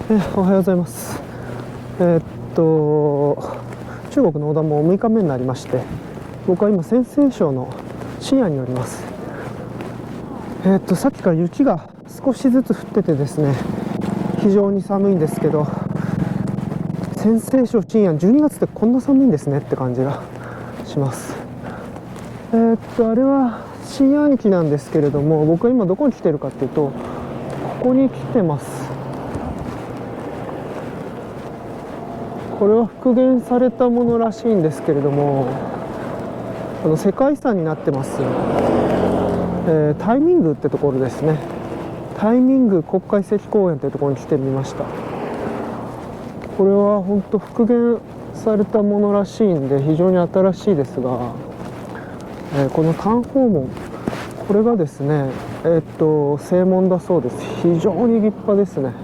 おはようございます。えーっと、中国の横断も6日目になりまして、僕は今、陝西省の西安におります。さっきから雪が少しずつ降っててですね、非常に寒いんですけど、陝西省西安、12月ってこんな寒いんですねって感じがします。あれは西安駅なんですけれども、僕は今どこに来てるかっていうと、ここに来てます。これは復元されたものらしいんですけれども、世界遺産になってます、タイミングってところですね。タイミング国家遺跡公園というところに来てみました。これは本当復元されたものらしいんで非常に新しいですが、この丹鳳門、これがですね、正門だそうです。非常に立派ですね。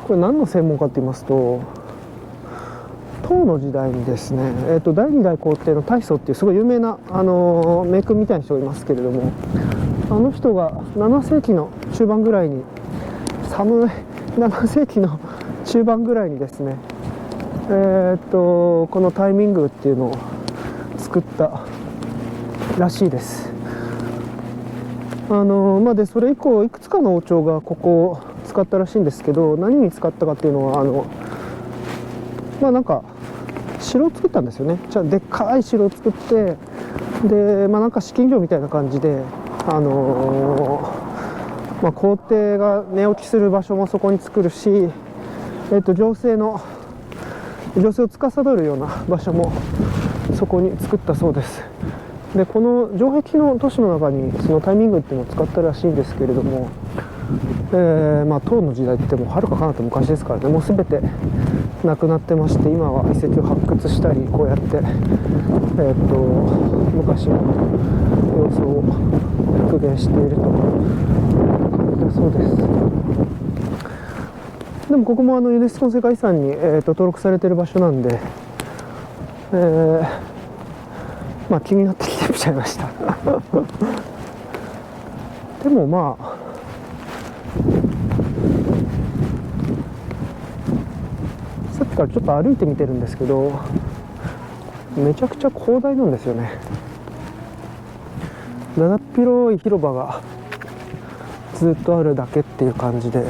これ何の正門かと言いますと、唐の時代にですね、第二代皇帝の太宗っていうすごい有名な、名君みたいな人がいますけれども、あの人が7世紀の中盤ぐらいに、7世紀の中盤ぐらいにですね、このタイミングっていうのを作ったらしいです。でそれ以降いくつかの王朝がここを使ったらしいんですけど、何に使ったかっていうのはなんか城を作ったんですよね。じゃあでっかい城を作って、でなんか資金業みたいな感じで皇帝が寝起きする場所もそこに作るし、情勢を司るような場所もそこに作ったそうです。でこの城壁の都市の中にそのタイミングっていうのを使ったらしいんですけれども、唐の時代ってもうはるか彼方昔ですからね、もう全てなくなってまして、今は遺跡を発掘したりこうやって、昔の様子を復元しているという感じだそうです。でもここもユネスコの世界遺産に、登録されている場所なんで、気になってきてみちゃいましたでもさっきからちょっと歩いてみてるんですけど、めちゃくちゃ広大なんですよね。だだっ広い広場がずっとあるだけっていう感じで、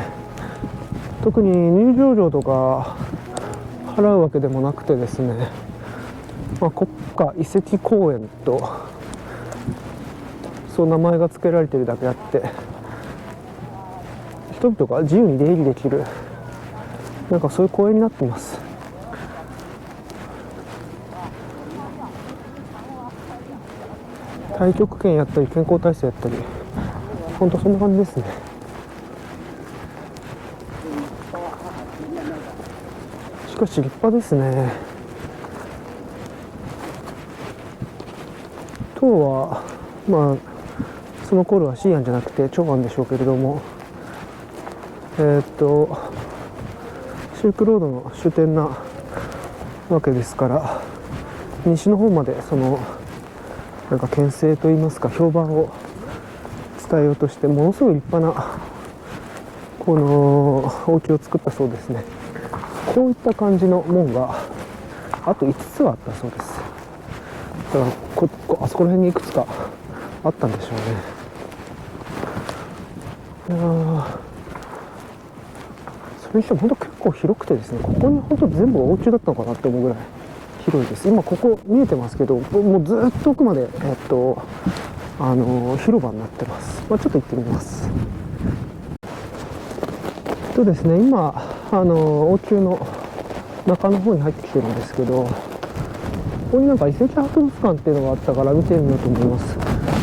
特に入場料とか払うわけでもなくてですね、国家遺跡公園とそう名前が付けられているだけあって、人々が自由に出入りできる、なんかそういう公園になっています。太極拳やったり健康体操やったり、本当そんな感じですね。しかし立派ですね。唐はその頃は西安じゃなくて長安でしょうけれども、シルクロードの終点なわけですから、西の方までなんか牽制といいますか評判を伝えようとして、ものすごい立派なこのお家を作ったそうですね。こういった感じの門があと5つはあったそうです。だからあそこら辺にいくつかあったんでしょうね。それにしても本当結構広くてですね、ここに本当全部お家だったのかなって思うぐらい広いです。今ここ見えてますけど、もうずっと奥まで広場になってます。ちょっと行ってみます。ですね、今王宮の中の方に入ってきてるんですけど、ここになんか遺跡博物館っていうのがあったから見てみようと思います。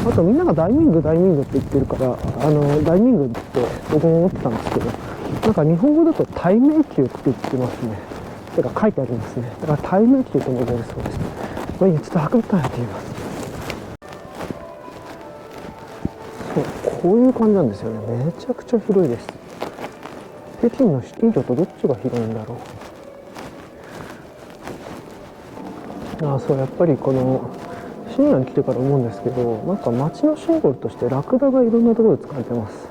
あとみんながダイニングって言ってるから、ダイニングって僕も思ってたんですけど、なんか日本語だと大迷宮って言ってますね。てか書いてありますね。だから大迷宮とも言われるそうです。ちょっと博物館やってみます。そう、こういう感じなんですよね。めちゃくちゃ広いです。北京の近所とどっちが広いんだろう。そう、やっぱりこの深夜に来てから思うんですけど、なんか街のシンボルとしてラクダがいろんなところで使われてます。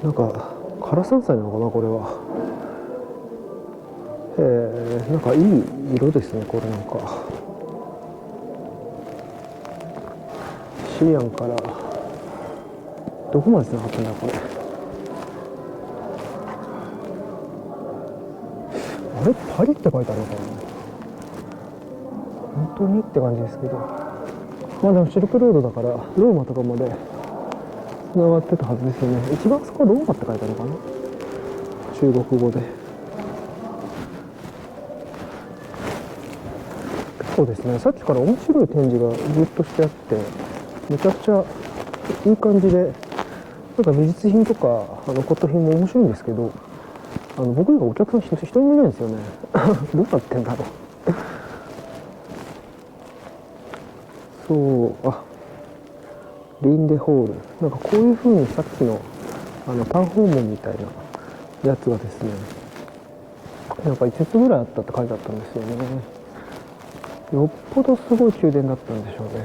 なんか唐山菜なのかなこれは。なんかいい色ですねこれ。なんかシリアンからどこまで繋がってんだこれ。あれパリって書いてあるのかな。本当にって感じですけど、まあでもシルクロードだからローマとかまで繋がってたはずですよね。一番そこはローマって書いてあるのかな、中国語で。そうですね、さっきから面白い展示がずっとしてあって、めちゃくちゃいい感じで、なんか美術品とか骨董品も面白いんですけど、僕以外お客さん一人もいないんですよね。どうなってんだろう。そう、リンデホール、なんかこういう風にさっきの単訪問みたいなやつがですね、なんか5つぐらいあったって書いてあったんですよね。よっぽどすごい宮殿だったんでしょうね。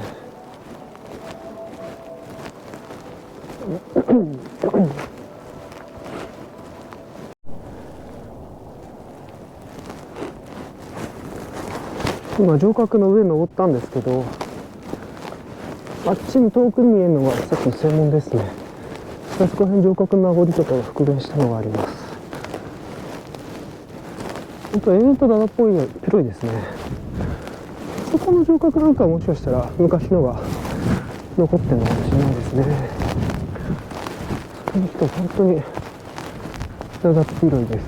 今城郭の上に登ったんですけど、あっちに遠くに見えるのがさっきの正門ですね。そこら辺城郭の名残とかが復元したのがあります。本当延々とだだっぽい広いですね。そこの城郭なんかはもしかしたら昔のが残ってるのかもしれないですね。そこに人本当にだだっ広いです。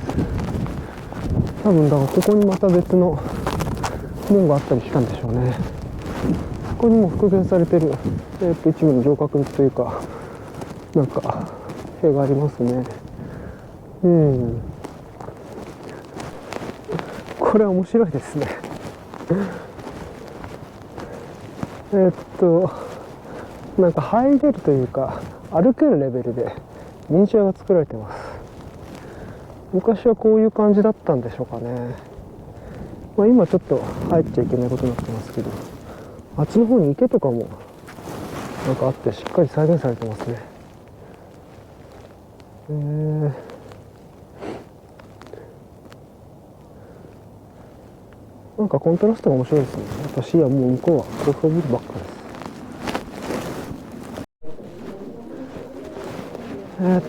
多分だからここにまた別の門があったりしたんでしょうね。そこにも復元されてる、一部の城郭というかなんか塀がありますね。これは面白いですね。なんか入れるというか歩けるレベルでミニチュアが作られてます。昔はこういう感じだったんでしょうかね。まあ、今ちょっと入っちゃいけないことになってますけど、あっちの方に池とかもなんかあってしっかり再現されてますね。なんかコントラストが面白いですね。やっぱシーアもう向こうは高層ビルばっかです。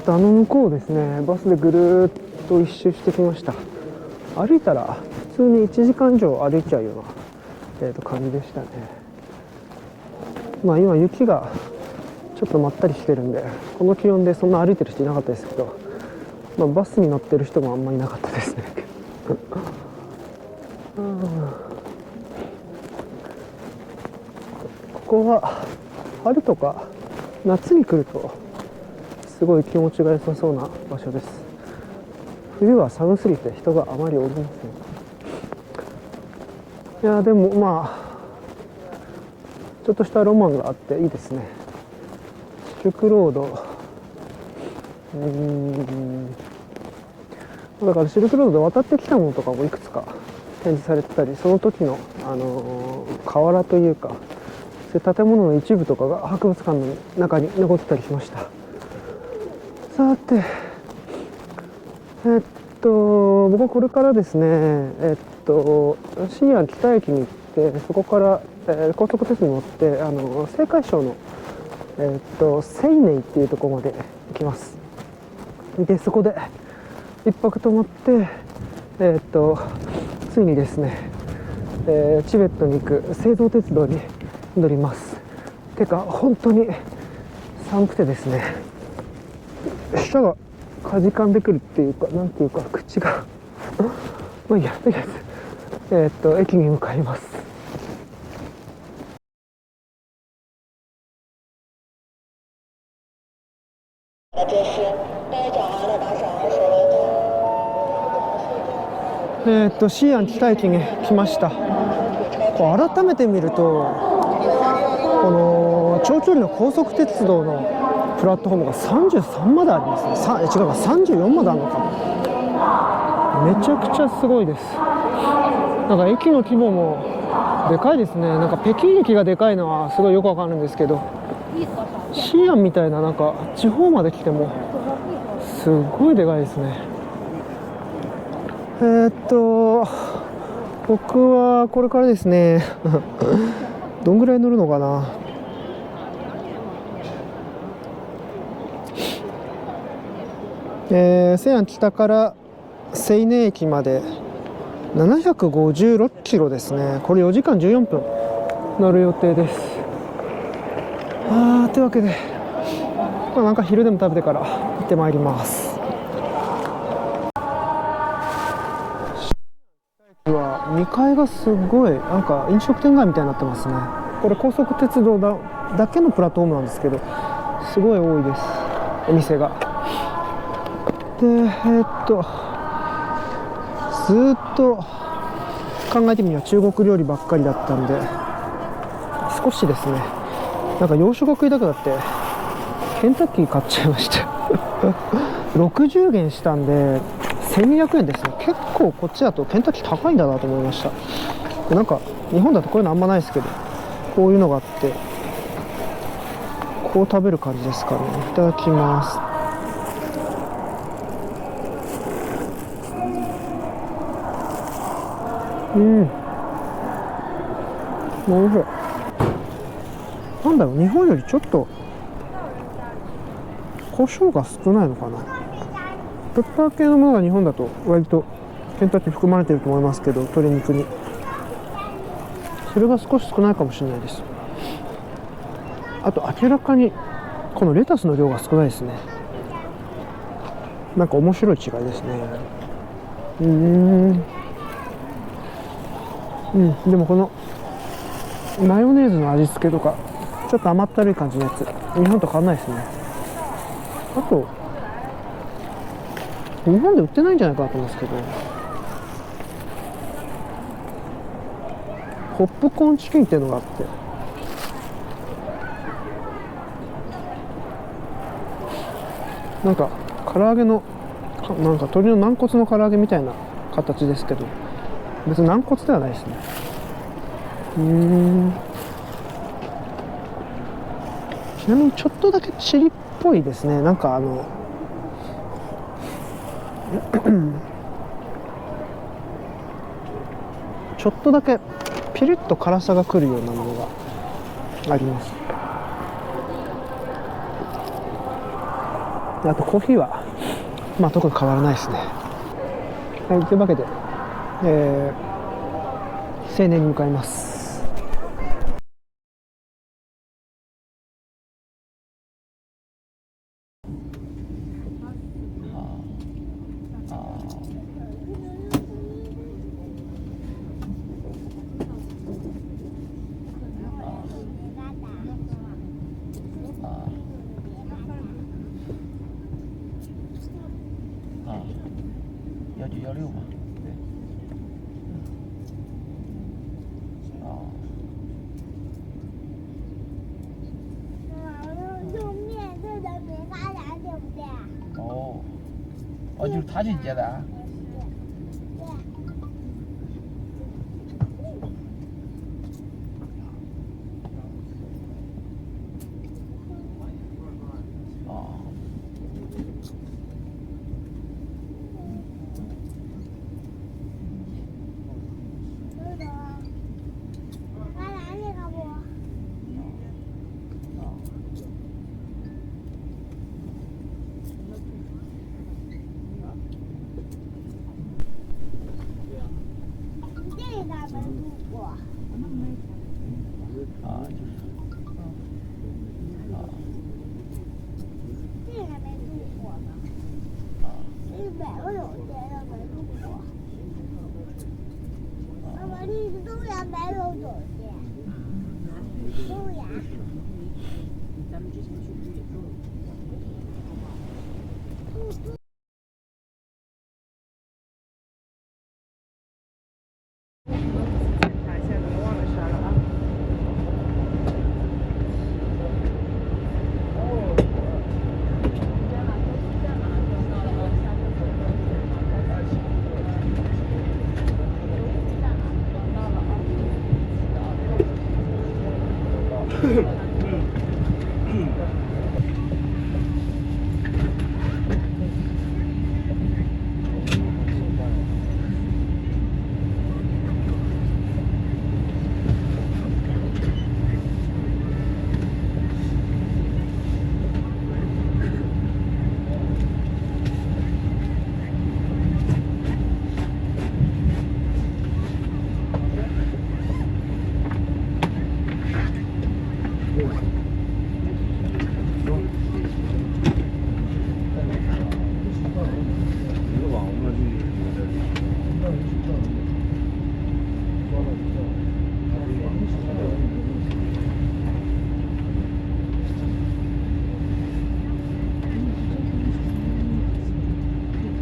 向こうですね、バスでぐるーっと一周してきました。歩いたら普通に1時間以上歩いちゃうような、感じでしたね。まあ今雪がちょっとまったりしてるんで、この気温でそんな歩いてる人いなかったですけど、まあ、バスに乗ってる人もあんまりいなかったですね。ここは春とか夏に来るとすごい気持ちが良さそうな場所です。冬は寒すぎて人があまりおりません。いやでもまあちょっとしたロマンがあっていいですね。シルクロード、だからシルクロードで渡ってきたものとかもいくつか展示されてたり、その時の、瓦というかそういう建物の一部とかが博物館の中に残ってたりしました。さて僕はこれからですね深夜北駅に行って、そこから、高速鉄道に乗って青海省の西寧っていうところまで行きます。でそこで一泊泊まってついにですね、チベットに行く青銅鉄道に乗ります。てか本当に寒くてですね、舌がかじかんでくるっていうか、なんていうか口がまあいいや、とりあえず駅に向かいます。西安北駅に来ました。こう改めて見るとこの長距離の高速鉄道のプラットフォームが33までありますね。違うか、34まであるのかな。めちゃくちゃすごいです。なんか駅の規模もでかいですね。なんか北京駅がでかいのはすごいよくわかるんですけど、西安みたいななんか地方まで来てもすごいでかいですね。僕はこれからですねどんぐらい乗るのかな。西安北から西寧駅まで756キロですね。これ4時間14分乗る予定です。というわけで、なんか昼でも食べてから行ってまいります。2階がすごいなんか飲食店街みたいになってますね。これ高速鉄道だけのプラットフォームなんですけど、すごい多いです、お店が。でずっと考えてみれば中国料理ばっかりだったんで、少しですね、なんか洋食が食いたくなってケンタッキー買っちゃいました60元したんで1200円ですね。結構こっちだとケンタッキー高いんだなと思いました。でなんか日本だとこういうのあんまないですけど、こういうのがあってこう食べる感じですかね。いただきます。おいしい。なんだろう、日本よりちょっと胡椒が少ないのかな。ペッパー系のものが日本だと割とケンタッキー含まれてると思いますけど、鶏肉にそれが少し少ないかもしれないです。あと明らかにこのレタスの量が少ないですね。なんか面白い違いですね。でもこのマヨネーズの味付けとかちょっと甘ったるい感じのやつ、日本と変わんないですね。あと日本で売ってないんじゃないかなと思うんですけど、ポップコーンチキンっていうのがあって、なんか唐揚げのなんか鶏の軟骨の唐揚げみたいな形ですけど、別に軟骨ではないですね。ちなみにちょっとだけチリっぽいですね。なんかちょっとだけピリッと辛さがくるようなものがあります。あとコーヒーは特に変わらないですね。はい、というわけで、青年に向かいます。116嘛。用面对着梅花篮，对不对？就是他去接的啊。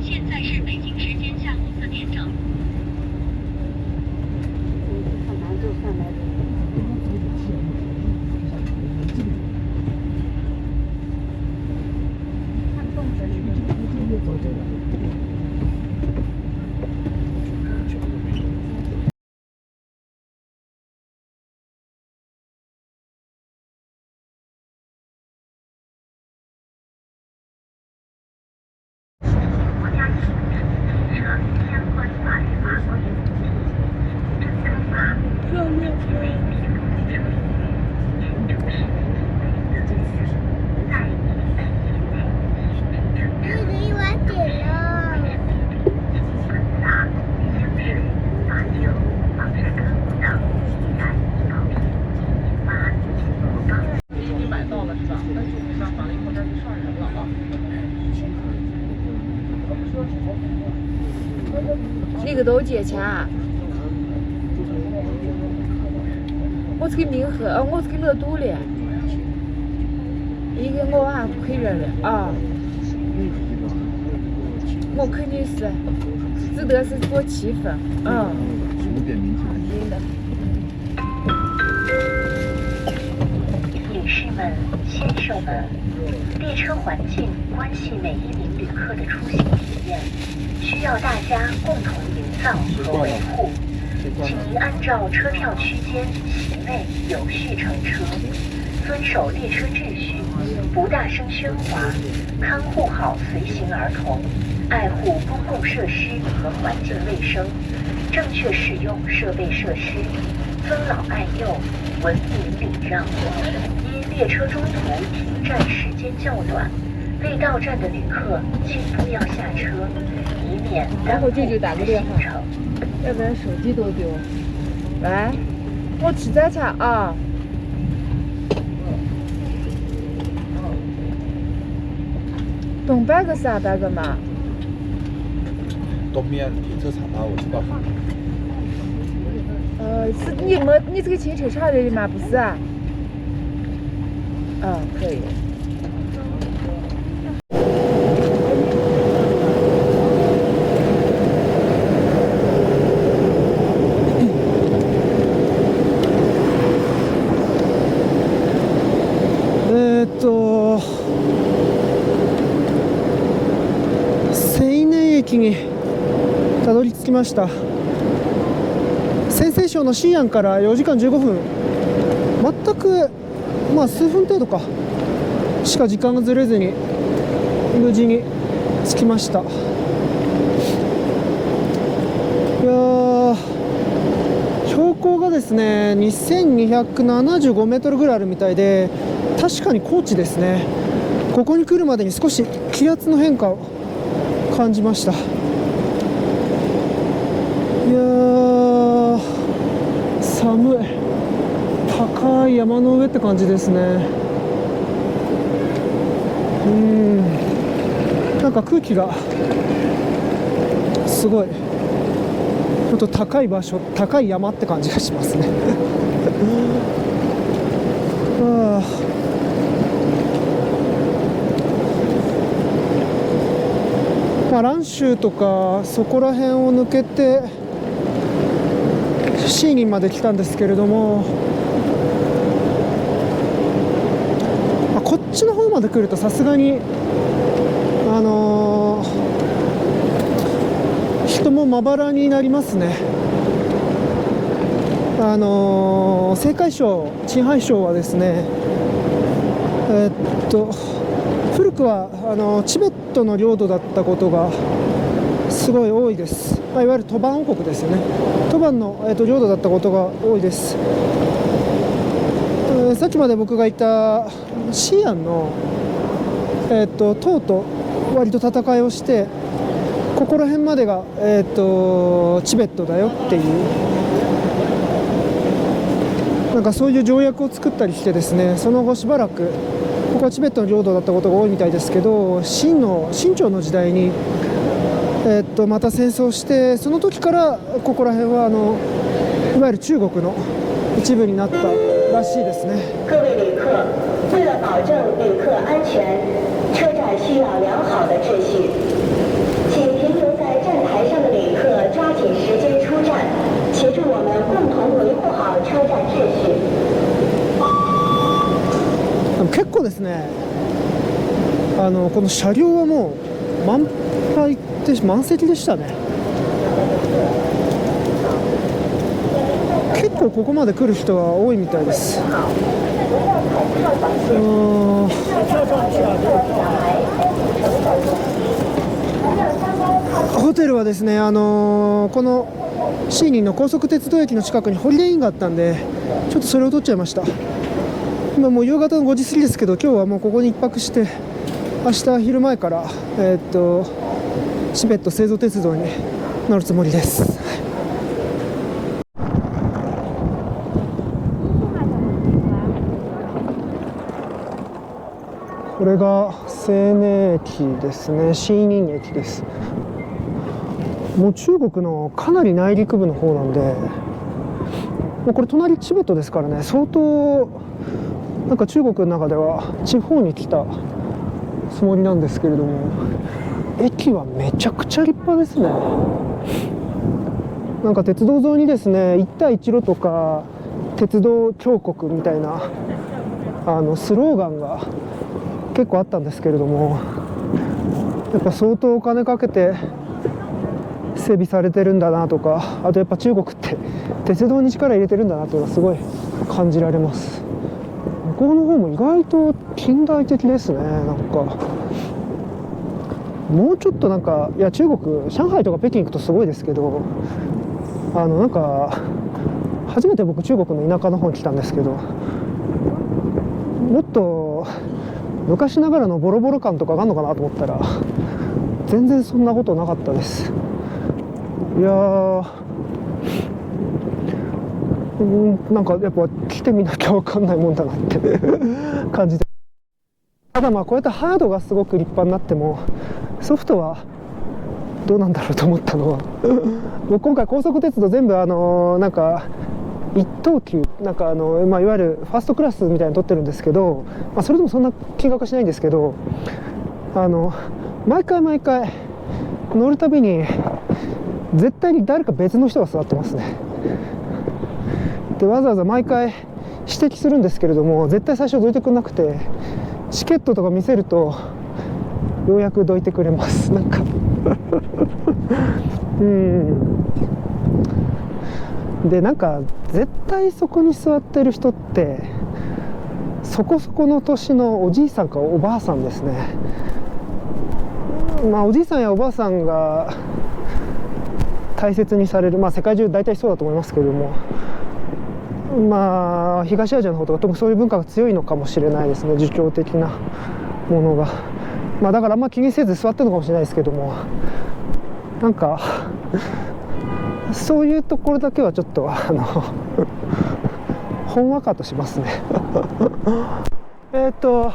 现在是北京时间下午4点整。这里晚点了。已经买到了是吧？那就没办法了，一会儿这就上人了啊。你个多少钱啊？我是给明鹤，我是给乐都的。一个我还可以认的啊。我肯定是，值得是多7分。女士们、先生们，列车环境关系每一名旅客的出行体验，需要大家共同营造和维护。请您按照车票区间席位有序乘车，遵守列车秩序，不大声喧哗，看护好随行儿童，爱护公共设施和环境卫生，正确使用设备设施，尊老爱幼，文明礼让。因列车中途停站时间较短，未到站的旅客请不要下车，以免耽误行程。要不然手机都丢。来，我吃早茶啊。东北个啥大个嘛？东面停车场吧，我知道。是你这个清澈茶的吗？不是啊？可以。西根駅にたどり着きました。陝西省の西安から4時間15分、全く数分程度かしか時間がずれずに無事に着きました。いやー、標高がですね2275メートルぐらいあるみたいで、確かに高地ですね。ここに来るまでに少し気圧の変化を感じました。いやー、寒い。高い山の上って感じですね。なんか空気がすごいちょっと高い場所、高い山って感じがしますね。蘭州とかそこら辺を抜けてシーギンまで来たんですけれども、こっちの方まで来るとさすがに人もまばらになりますね。青海省、チンハイ省はですね、古くはチベットの領土だったことがすごい多いです。いわゆる吐蕃王国ですよね。吐蕃の、領土だったことが多いです。さっきまで僕がいた西安の、唐と割と戦いをして、ここら辺までが、チベットだよっていう、なんかそういう条約を作ったりしてですね、その後しばらくここはチベットの領土だったことが多いみたいですけど、清朝の時代にまた戦争して、その時からここら辺はいわゆる中国の一部になったらしいですね。各位旅客，为了保证旅客安全，车站需要良好的秩序。请停留在站台上的旅客抓紧时间出站，协助我们共同维护好车站秩序。でも結構ですね、この車両はもう満杯で満席でしたね。結構ここまで来る人は多いみたいです。ホテルはですね、このシーニンの高速鉄道駅の近くにホリデーインがあったんで、ちょっとそれを取っちゃいました。今もう夕方の5時過ぎですけど、今日はもうここに1泊して、明日昼前からチベット製造鉄道に乗るつもりです。これが青年駅ですね。シーニン駅です。もう中国のかなり内陸部の方なんで、もうこれ隣チベットですからね、相当なんか中国の中では地方に来たつもりなんですけれども、駅はめちゃくちゃ立派ですね。なんか鉄道沿いにですね、一帯一路とか鉄道彫刻みたいなスローガンが結構あったんですけれども、やっぱ相当お金かけて整備されてるんだなとか、あとやっぱ中国って鉄道に力入れてるんだなというのはすごい感じられます。向こうの方も意外と近代的ですね。なんかもうちょっとなんか、いや中国上海とか北京行くとすごいですけど、なんか初めて僕中国の田舎の方に来たんですけど、もっと昔ながらのボロボロ感とかがあるのかなと思ったら、全然そんなことなかったです。いやー、なんかやっぱ来てみなきゃ分かんないもんだなって感じで、ただまあこうやってハードがすごく立派になってもソフトはどうなんだろうと思ったのは僕今回高速鉄道全部なんか一等級なんかいわゆるファーストクラスみたいに取ってるんですけど、それでもそんな金額はしないんですけど、毎回乗るたびに絶対に誰か別の人が座ってますね。でわざわざ毎回指摘するんですけれども、絶対最初どいてくれなくて、チケットとか見せるとようやくどいてくれます。なんかでなんか絶対そこに座ってる人ってそこそこの年のおじいさんかおばあさんですね。おじいさんやおばあさんが大切にされる、世界中大体そうだと思いますけれども、東アジアの方とか特にそういう文化が強いのかもしれないですね、儒教的なものが。だからあんま気にせず座ってるのかもしれないですけども、なんかそういうところだけはちょっとほんわかとしますねこ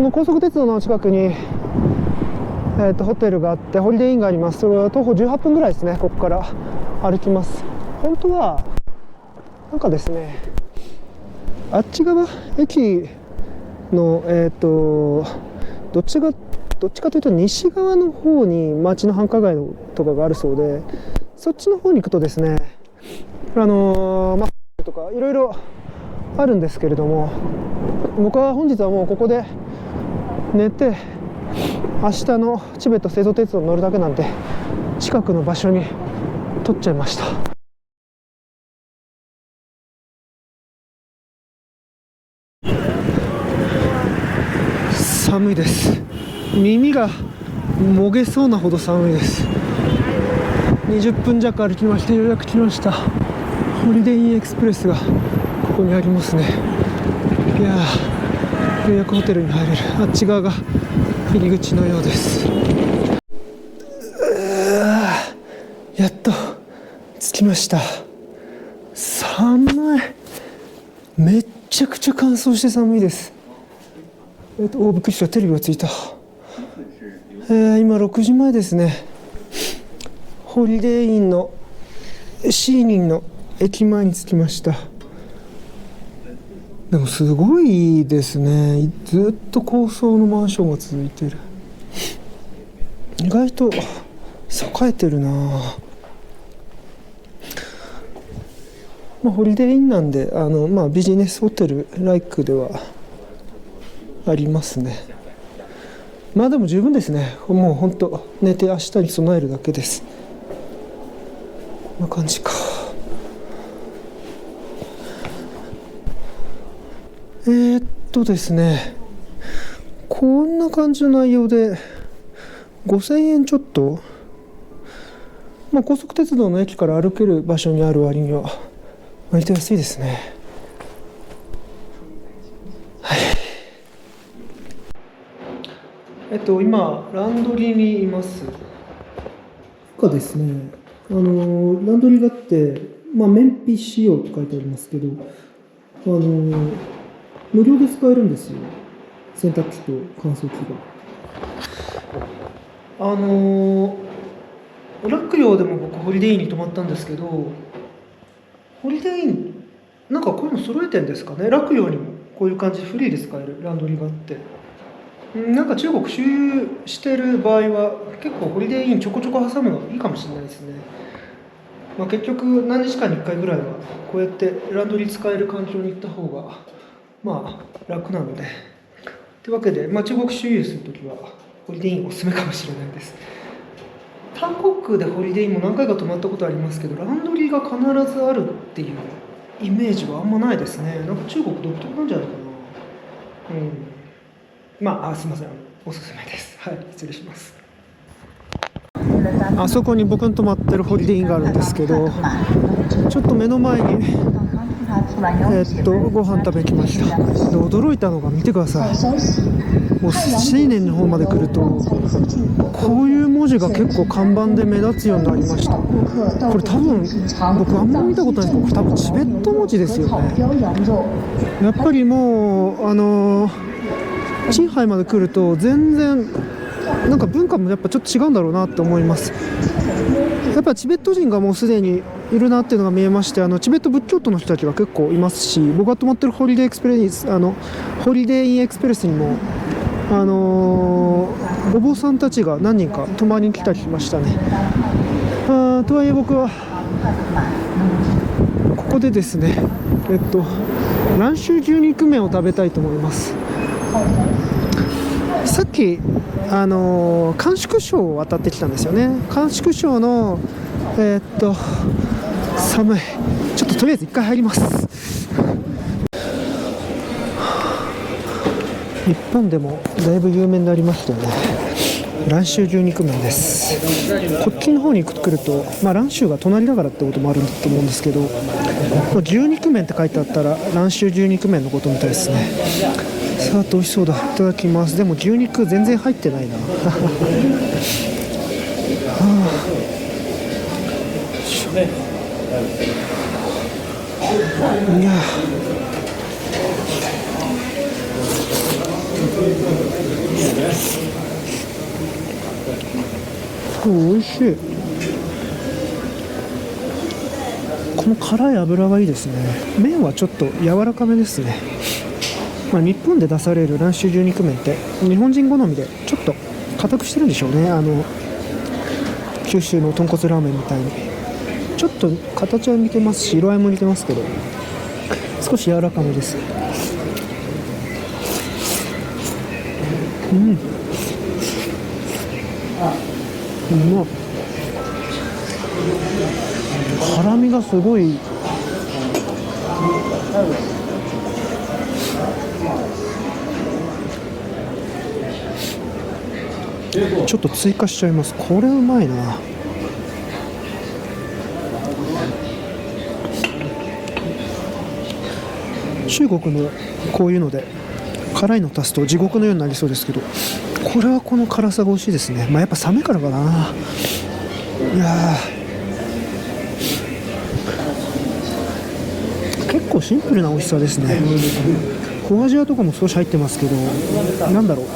の高速鉄道の近くに、ホテルがあってホリデーインがあります。それは徒歩18分ぐらいですね。ここから歩きます。本当はなんかですね、あっち側駅のどっちかというと西側の方に町の繁華街とかがあるそうで、そっちの方に行くとですね、とかいろいろあるんですけれども、僕は本日はもうここで寝て明日のチベット製造鉄道に乗るだけなんで、近くの場所に取っちゃいました。寒いです。耳がもげそうなほど寒いです。20分弱歩きまして、ようやく来ました。ホリデーインエクスプレスがここにありますね。いやー、ようやくホテルに入れる。あっち側が入り口のようです。やっと着きました。寒い。めっちゃくちゃ乾燥して寒いです。びっくりした。テレビがついた。今6時前ですね。ホリデーインのシーニンの駅前に着きました。でもすごいですね。ずっと高層のマンションが続いてる。意外と栄えてるな。ホリデーインなんでビジネスホテルライクではありますね。でも十分ですね。もう本当寝て明日に備えるだけです。こんな感じか。ですね、こんな感じの内容で5000円ちょっと、高速鉄道の駅から歩ける場所にある割には割と安いですね。はい。今ランドリーにいます。ですね、ランドリーがあって、燃費使用って書いてありますけど、無料で使えるんですよ、洗濯機と乾燥機が。洛陽でも僕ホリデーインに泊まったんですけど、ホリデーインなんかこういうの揃えてんですかね。洛陽にもこういう感じでフリーで使えるランドリーがあって、なんか中国周遊してる場合は結構ホリデーインちょこちょこ挟むのいいかもしれないですね。結局何日間に1回ぐらいはこうやってランドリー使える環境に行った方が楽なので。というわけで、中国周遊するときはホリデーインおすすめかもしれないです。韓国でホリデーインも何回か泊まったことありますけど、ランドリーが必ずあるっていうイメージはあんまないですね。なんか中国独特なんじゃないかな。すいません、おすすめです。はい、失礼します。あそこに僕の泊まってるホリデーインがあるんですけど、ちょっと目の前にご飯食べに来ました。で、驚いたのが見てください。もう新年の方まで来るとこういう文字が結構看板で目立つようになりました。これ多分僕あんま見たことないですけど、多分チベット文字ですよね。やっぱりもうチンハイまで来ると全然なんか文化もやっぱちょっと違うんだろうなって思います。やっぱチベット人がもうすでにいるなっていうのが見えまして、チベット仏教徒の人たちが結構いますし、僕が泊まってるホリデーインエクスプレスにもお坊さんたちが何人か泊まりに来たりしましたね。とはいえ僕はここでですね、蘭州牛肉麺を食べたいと思います。さっき甘粛省を渡ってきたんですよね。甘粛省の寒い、ちょっととりあえず一回入ります。日本でもだいぶ有名になりましたよね。蘭州牛肉麺です。こっちの方に来ると、蘭州が隣だからってこともあると思うんですけど、牛肉麺って書いてあったら蘭州牛肉麺のことみたいですね。さあ、美味しそうだ。いただきます。でも牛肉全然入ってないな。いや、美味しい。この辛い油がいいですね。麺はちょっと柔らかめですね。日本で出される蘭州牛肉麺って日本人好みでちょっと硬くしてるんでしょうね。九州の豚骨ラーメンみたいにちょっと形は似てますし、色合いも似てますけど少し柔らかめです。うまっ。辛みがすごい。ちょっと追加しちゃいます。これうまいな。中国のこういうので辛いの足すと地獄のようになりそうですけど、これはこの辛さが美味しいですね。やっぱ寒いからかな。いや結構シンプルな美味しさですね。ホアジャオとかも少し入ってますけど、なんだろう、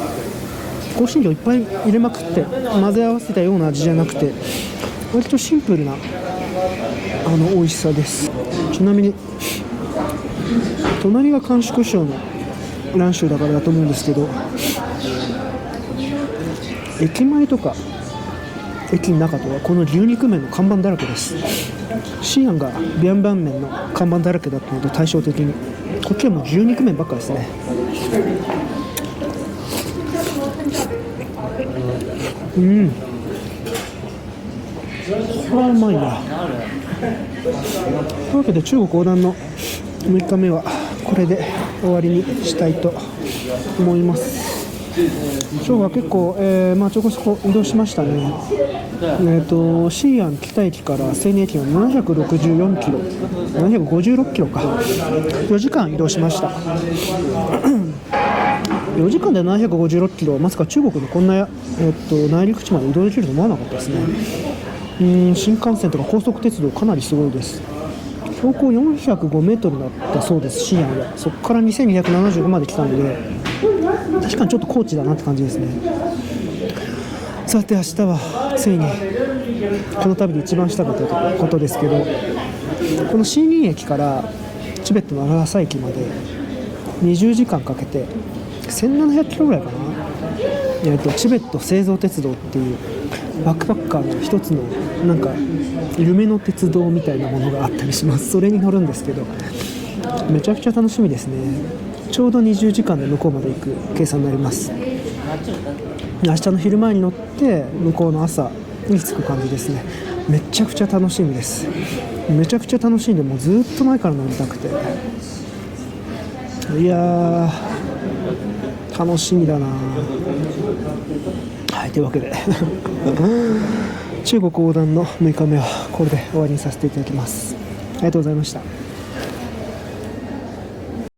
香辛料いっぱい入れまくって混ぜ合わせたような味じゃなくて、割とシンプルな美味しさです。ちなみに隣が甘粛省の蘭州だからだと思うんですけど、駅前とか駅の中とはこの牛肉麺の看板だらけです。西安がビャンバン麺の看板だらけだったのと対照的に、こっちはもう牛肉麺ばっかですね。これはうまいな。というわけで中国横断の6日目はこれで終わりにしたいと思います。今日は結構、ちょこそこ移動しましたね。西安北駅から西寧駅は764キロ、756キロか、4時間移動しました。4時間で756キロ、まさか中国のこんな、内陸地まで移動できると思わなかったですね。新幹線とか高速鉄道かなりすごいです。標高405メートルだったそうです、西安は。そこから2275まで来たので、確かにちょっと高地だなって感じですね。さて明日はついにこの旅で一番したかったことですけど、この新林駅からチベットのラサ駅まで20時間かけて1700キロぐらいかな、チベット製造鉄道っていうバックパッカーの一つのなんか夢の鉄道みたいなものがあったりします。それに乗るんですけど、めちゃくちゃ楽しみですね。ちょうど20時間で向こうまで行く計算になります。明日の昼前に乗って向こうの朝に着く感じですね。めちゃくちゃ楽しみです。めちゃくちゃ楽しんで、もうずっと前から乗りたくて、いやー楽しみだな。はい、というわけで中国横断の6日目はこれで終わりにさせていただきます。ありがとうございました。